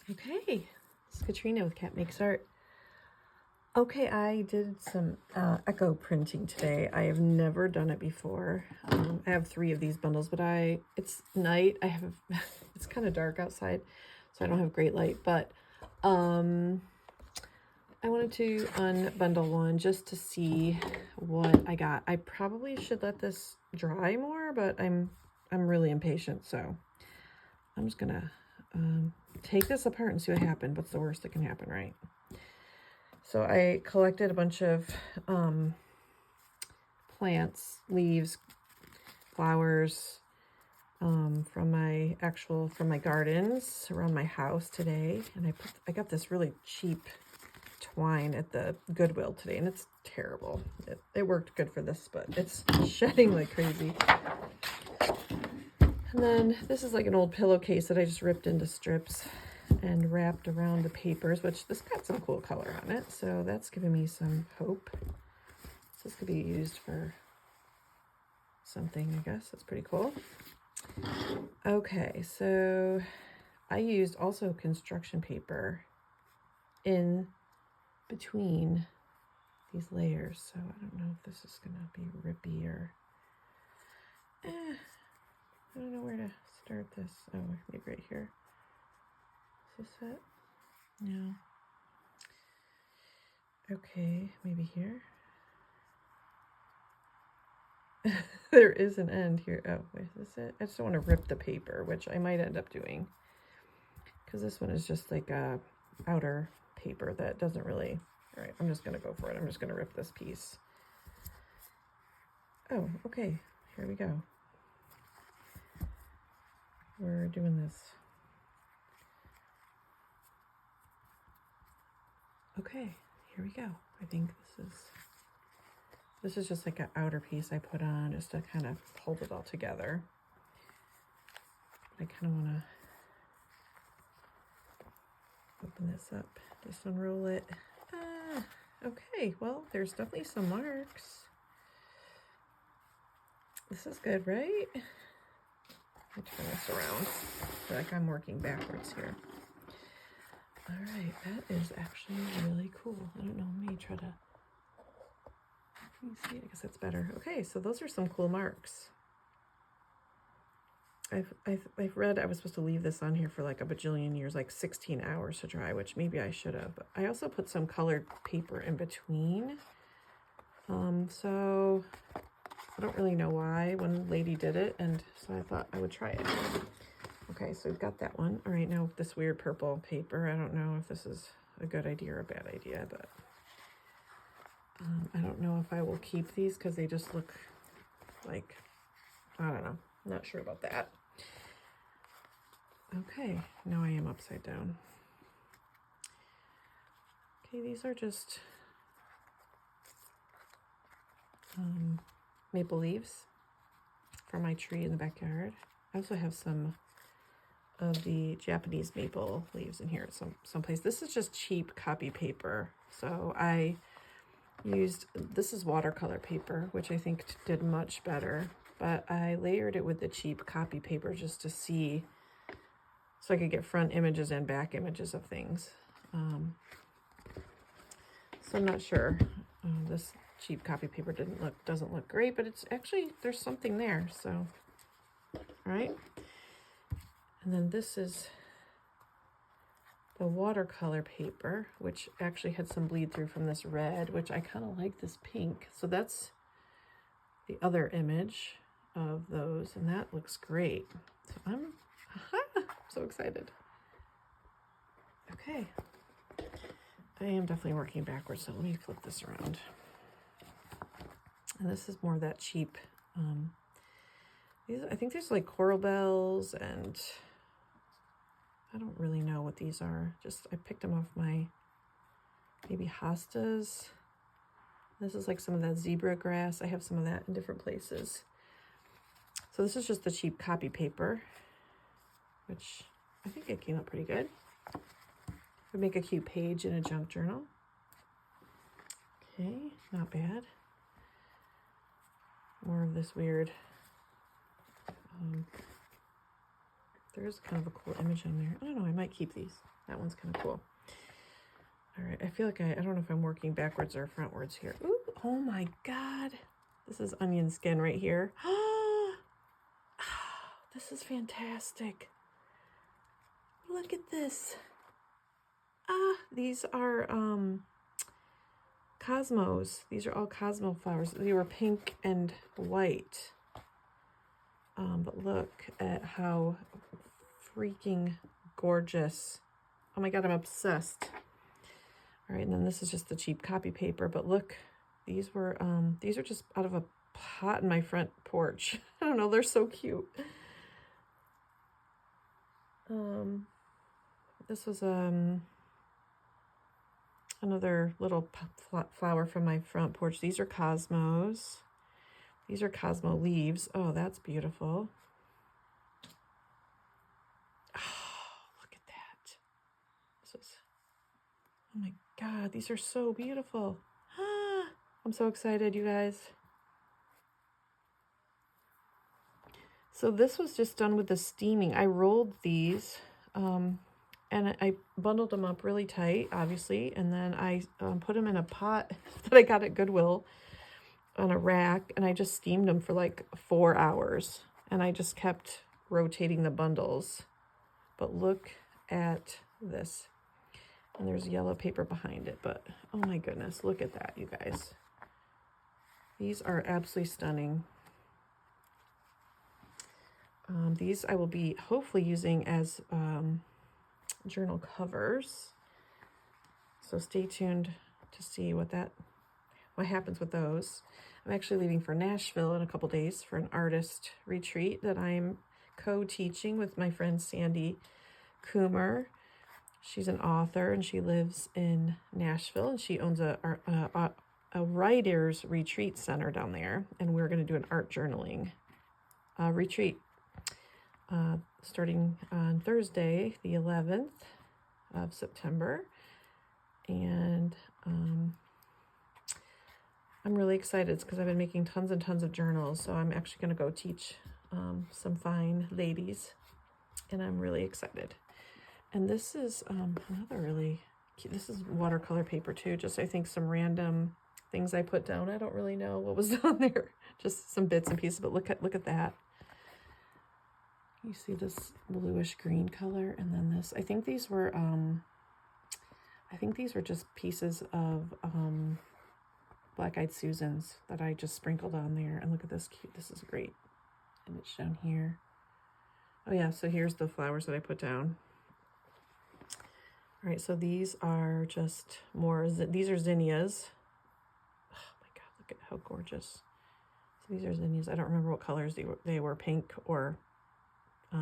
Okay, it's Katrina with Cat Makes Art. Okay, I did some echo printing today. I have never done it before. I have 3 of these bundles, but it's night. It's kind of dark outside, so I don't have great light, but I wanted to unbundle one just to see what I got. I probably should let this dry more, but I'm really impatient, so I'm just gonna take this apart and see what happened. What's the worst that can happen, right? So I collected a bunch of plants, leaves, flowers from my gardens around my house today, and I got this really cheap twine at the Goodwill today, and it's terrible. It worked good for this, but it's shedding like crazy. And then this is like an old pillowcase that I just ripped into strips and wrapped around the papers, which this got some cool color on it, so that's giving me some hope. So this could be used for something, I guess. That's pretty cool. Okay, so I used also construction paper in between these layers, so I don't know if this is gonna be rippy or I don't know where to start this. Oh, maybe right here. Is this it? No. Okay, maybe here. There is an end here. Oh, wait, is this it? I just don't want to rip the paper, which I might end up doing, because this one is just like a outer paper that doesn't really... All right, I'm just gonna go for it. I'm just gonna rip this piece. Oh, okay, here we go. We're doing this. Okay, here we go. I think this is just like an outer piece I put on just to kind of hold it all together. I kind of want to open this up, just unroll it. Okay, well, there's definitely some marks. This is good, right? Let me turn this around. I feel like I'm working backwards here. All right, that is actually really cool. I don't know, let me try to... Can you see? I guess that's better. Okay, so those are some cool marks. I've read I was supposed to leave this on here for like a bajillion years, like 16 hours to dry, which maybe I should have. But I also put some colored paper in between. So I don't really know why. One lady did it, and so I thought I would try it. Okay, so we've got that one. All right, now this weird purple paper. I don't know if this is a good idea or a bad idea, but I don't know if I will keep these because they just look like, I don't know. I'm not sure about that. Okay, now I am upside down. Okay, these are just maple leaves from my tree in the backyard. I also have some of the Japanese maple leaves in here someplace. This is just cheap copy paper. So I used, this is watercolor paper, which I think did much better, but I layered it with the cheap copy paper just to see, so I could get front images and back images of things. So I'm not sure. This cheap copy paper doesn't look great, but it's actually, there's something there. So, all right. And then this is the watercolor paper, which actually had some bleed through from this red, which I kind of like this pink. So that's the other image of those, and that looks great. So I'm so excited. Okay. I am definitely working backwards, so let me flip this around. And this is more of that cheap, I think there's like coral bells, and I don't really know what these are. Just, I picked them off my, maybe hostas. This is like some of that zebra grass. I have some of that in different places. So this is just the cheap copy paper, which I think it came out pretty good. Would make a cute page in a junk journal. Okay, not bad. More of this weird, There's kind of a cool image on there. I don't know, I might keep these. That one's kind of cool. All right, I feel like I don't know if I'm working backwards or frontwards here. Ooh, oh my God. This is onion skin right here. This is fantastic. Look at this. These are cosmos. These are all cosmo flowers. They were pink and white. But look at how freaking gorgeous. Oh my God, I'm obsessed. All right, and then this is just the cheap copy paper, but look, these are just out of a pot in my front porch. I don't know, they're so cute. This was another little flower from my front porch. These are cosmos. These are cosmo leaves. Oh, that's beautiful. Oh, look at that. Oh my God, these are so beautiful. I'm so excited, you guys. So this was just done with the steaming. I rolled these and I bundled them up really tight, obviously, and then I put them in a pot that I got at Goodwill on a rack, and I just steamed them for like 4 hours, and I just kept rotating the bundles. But look at this. And there's yellow paper behind it, but oh my goodness, look at that, you guys. These are absolutely stunning. These I will be hopefully using as journal covers. So stay tuned to see what happens with those. I'm actually leaving for Nashville in a couple days for an artist retreat that I'm co-teaching with my friend Sandy Coomer. She's an author and she lives in Nashville, and she owns a writer's retreat center down there, and we're going to do an art journaling retreat starting on Thursday, the 11th of September. And I'm really excited because I've been making tons and tons of journals, so I'm actually going to go teach some fine ladies, and I'm really excited. And this is another really cute, this is watercolor paper too, just I think some random things I put down. I don't really know what was on there, just some bits and pieces, but look at that. You see this bluish green color, and then this, I think these were just pieces of Black-Eyed Susans that I just sprinkled on there. And look at this cute, this is great. And it's down here. Oh yeah, so here's the flowers that I put down. All right, so these are just more, these are zinnias. Oh my God, look at how gorgeous. So these are zinnias. I don't remember what colors they were pink or, I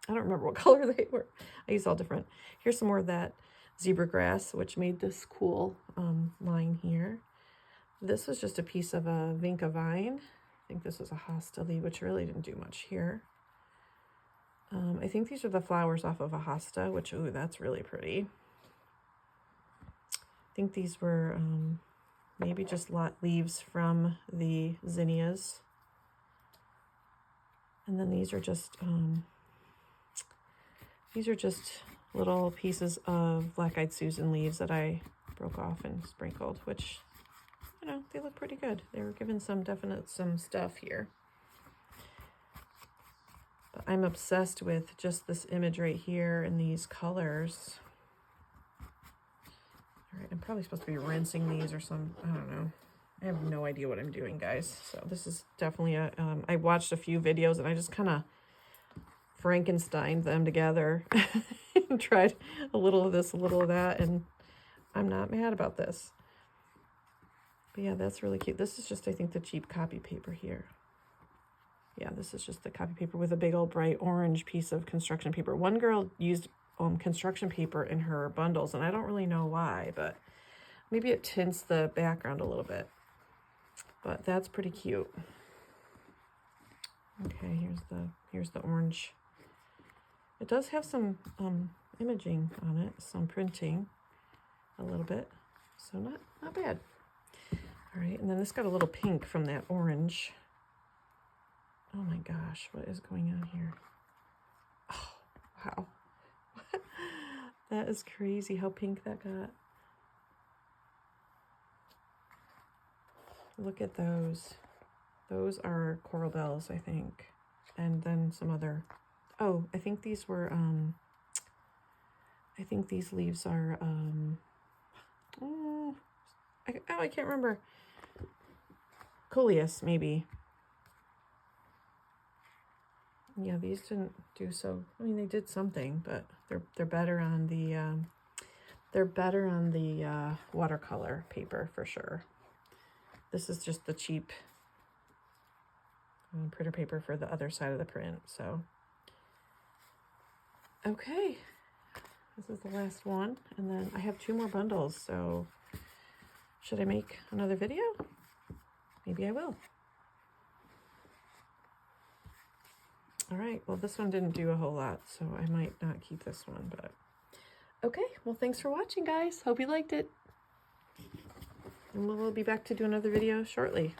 don't remember what color they were. I used all different. Here's some more of that zebra grass, which made this cool line here. This was just a piece of a vinca vine. I think this was a hosta leaf, which really didn't do much here. I think these are the flowers off of a hosta, which, ooh, that's really pretty. I think these were maybe just leaves from the zinnias. And then these are just little pieces of Black-Eyed Susan leaves that I broke off and sprinkled, which, you know, they look pretty good. They were given some stuff here. But I'm obsessed with just this image right here and these colors. All right, I'm probably supposed to be rinsing these or some, I don't know. I have no idea what I'm doing, guys. So this is definitely I watched a few videos and I just kind of Frankensteined them together and tried a little of this, a little of that, and I'm not mad about this. But yeah, that's really cute. This is just, I think, the cheap copy paper here. Yeah, this is just the copy paper with a big old bright orange piece of construction paper. One girl used construction paper in her bundles, and I don't really know why, but maybe it tints the background a little bit. But that's pretty cute. Okay, here's the orange. It does have some imaging on it, some printing a little bit, so not bad. All right, and then this got a little pink from that orange. Oh my gosh, what is going on here? Oh, Wow. That is crazy how pink that got. Look at those. Those are coral bells, I think. And then some other, oh, I think these were, I think these leaves are, I can't remember. Coleus, maybe. Yeah, these didn't do so, I mean, they did something, but they're better on the, watercolor paper for sure. This is just the cheap printer paper for the other side of the print, so. Okay, this is the last one, and then I have 2 more bundles, so should I make another video? Maybe I will. All right, well, this one didn't do a whole lot, so I might not keep this one, but okay, well, thanks for watching, guys. Hope you liked it. And we'll be back to do another video shortly.